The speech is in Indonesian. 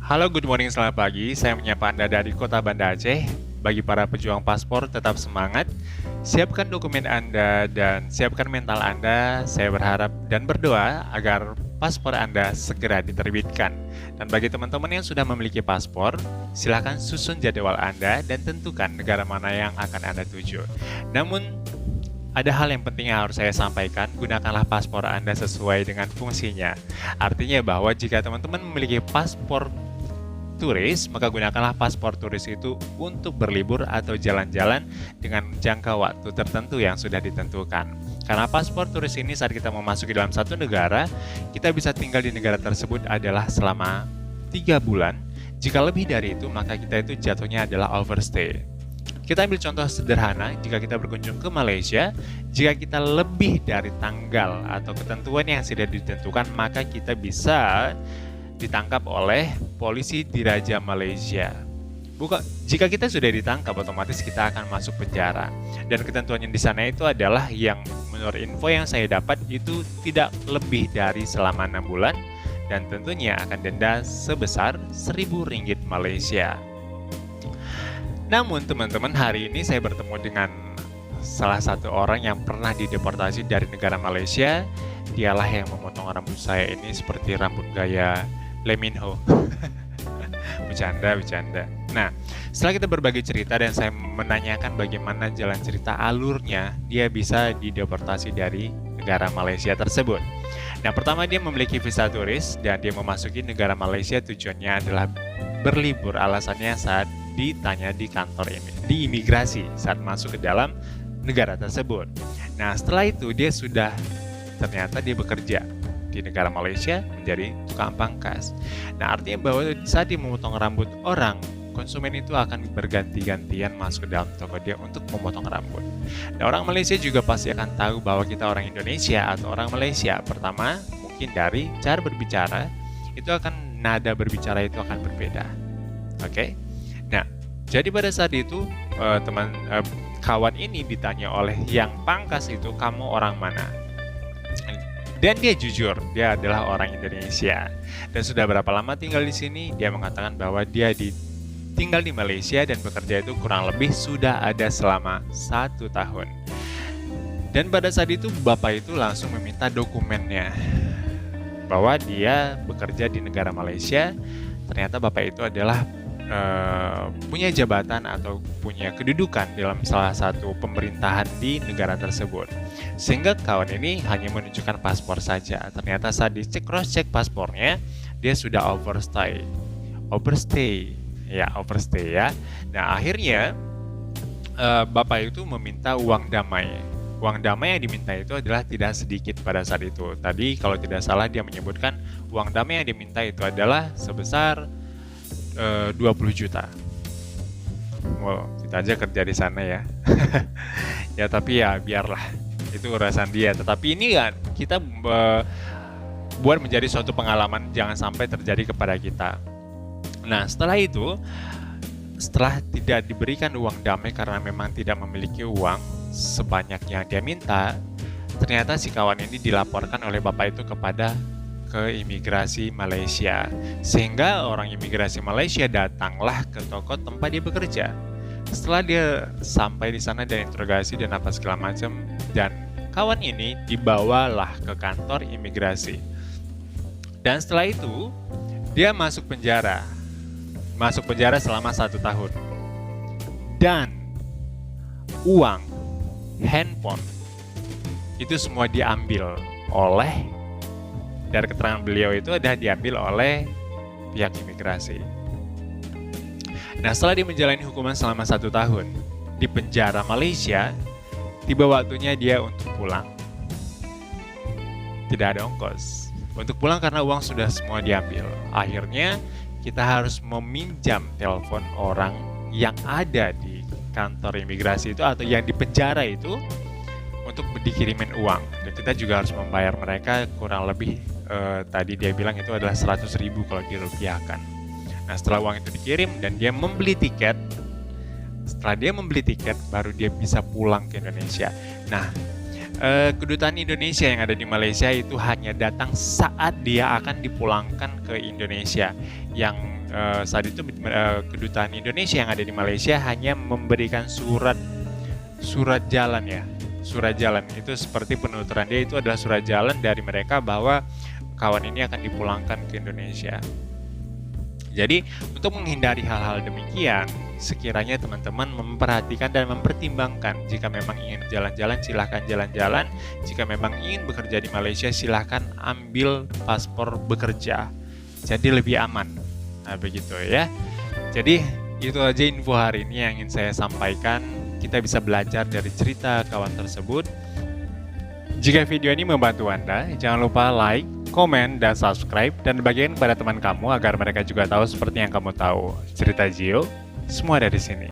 Halo, good morning, selamat pagi. Saya menyapa Anda dari Kota Banda Aceh. Bagi para pejuang paspor, tetap semangat. Siapkan dokumen Anda dan siapkan mental Anda. Saya berharap dan berdoa agar paspor Anda segera diterbitkan. Dan bagi teman-teman yang sudah memiliki paspor, silakan susun jadwal Anda dan tentukan negara mana yang akan Anda tuju. Namun, ada hal yang penting yang harus saya sampaikan, gunakanlah paspor Anda sesuai dengan fungsinya. Artinya bahwa jika teman-teman memiliki paspor turis, maka gunakanlah paspor turis itu untuk berlibur atau jalan-jalan dengan jangka waktu tertentu yang sudah ditentukan. Karena paspor turis ini saat kita memasuki dalam satu negara, kita bisa tinggal di negara tersebut adalah selama 3 bulan. Jika lebih dari itu, maka kita itu jatuhnya adalah overstay. Kita ambil contoh sederhana, jika kita berkunjung ke Malaysia, jika kita lebih dari tanggal atau ketentuan yang sudah ditentukan, maka kita bisa ditangkap oleh polisi Diraja Malaysia. Jika kita sudah ditangkap, otomatis kita akan masuk penjara. Dan ketentuannya di sana itu adalah yang menurut info yang saya dapat itu tidak lebih dari selama 6 bulan dan tentunya akan denda sebesar RM1.000 Malaysia. Namun teman-teman, hari ini saya bertemu dengan salah satu orang yang pernah dideportasi dari negara Malaysia. Dialah yang memotong rambut saya ini seperti rambut gaya Lee Min Ho. Bercanda. Nah, setelah kita berbagi cerita dan saya menanyakan bagaimana jalan cerita alurnya, dia bisa dideportasi dari negara Malaysia tersebut. Nah, pertama dia memiliki visa turis dan dia memasuki negara Malaysia tujuannya adalah berlibur. Alasannya saat ditanya di kantor ini, di imigrasi saat masuk ke dalam negara tersebut. Nah, setelah itu ternyata dia bekerja di negara Malaysia menjadi tukang pangkas. Nah, artinya bahwa saat dia memotong rambut orang, konsumen itu akan berganti-gantian masuk ke dalam toko dia untuk memotong rambut. Nah, orang Malaysia juga pasti akan tahu bahwa kita orang Indonesia atau orang Malaysia. Pertama, mungkin dari cara berbicara, nada berbicara itu akan berbeda. Oke? Nah, jadi pada saat itu kawan ini ditanya oleh yang pangkas itu, kamu orang mana? Dan dia jujur, dia adalah orang Indonesia. Dan sudah berapa lama tinggal di sini? Dia mengatakan bahwa dia tinggal di Malaysia dan bekerja itu kurang lebih sudah ada selama 1 tahun. Dan pada saat itu bapak itu langsung meminta dokumennya bahwa dia bekerja di negara Malaysia. Ternyata bapak itu adalah punya jabatan atau punya kedudukan dalam salah satu pemerintahan di negara tersebut. Sehingga kawan ini hanya menunjukkan paspor saja. Ternyata saat dicek cross-check paspornya, dia sudah overstay ya. Nah, akhirnya bapak itu meminta uang damai. Uang damai yang diminta itu adalah tidak sedikit pada saat itu. Tadi kalau tidak salah dia menyebutkan uang damai yang diminta itu adalah sebesar 20 juta. Wow, kita aja kerja di sana ya. Ya, tapi ya biarlah, itu urusan dia. Tetapi ini kan kita buat menjadi suatu pengalaman, jangan sampai terjadi kepada kita. Nah, setelah tidak diberikan uang damai karena memang tidak memiliki uang sebanyak yang dia minta, ternyata si kawan ini dilaporkan oleh bapak itu ke imigrasi Malaysia. Sehingga orang imigrasi Malaysia datanglah ke toko tempat dia bekerja. Setelah dia sampai di sana dan interogasi dan apa segala macam, dan kawan ini dibawalah ke kantor imigrasi. Dan setelah itu dia masuk penjara selama 1 tahun. Dan uang, handphone, itu semua diambil oleh, dari keterangan beliau itu adalah diambil oleh pihak imigrasi. Nah, setelah dia menjalani hukuman selama 1 tahun di penjara Malaysia, tiba waktunya dia untuk pulang. Tidak ada ongkos untuk pulang karena uang sudah semua diambil. Akhirnya kita harus meminjam telepon orang yang ada di kantor imigrasi itu atau yang di penjara itu untuk dikirimin uang. Dan kita juga harus membayar mereka kurang lebih tadi dia bilang itu adalah 100.000 kalau dirupiahkan. Nah, setelah uang itu dikirim dan dia membeli tiket, baru dia bisa pulang ke Indonesia. Nah, Kedutaan Indonesia yang ada di Malaysia itu hanya datang saat dia akan dipulangkan ke Indonesia. Yang saat itu kedutaan Indonesia yang ada di Malaysia hanya memberikan surat jalan ya. Surat jalan itu seperti penuturan dia, itu adalah surat jalan dari mereka bahwa kawan ini akan dipulangkan ke Indonesia. Jadi untuk menghindari hal-hal demikian, sekiranya teman-teman memperhatikan dan mempertimbangkan, jika memang ingin jalan-jalan silahkan jalan-jalan, jika memang ingin bekerja di Malaysia silahkan ambil paspor bekerja, jadi lebih aman. Nah begitu ya. Jadi itu aja info hari ini yang ingin saya sampaikan. Kita bisa belajar dari cerita kawan tersebut. Jika video ini membantu Anda, jangan lupa like, komen, dan subscribe, dan bagikan kepada teman kamu agar mereka juga tahu seperti yang kamu tahu. Cerita Gio, semua ada di sini.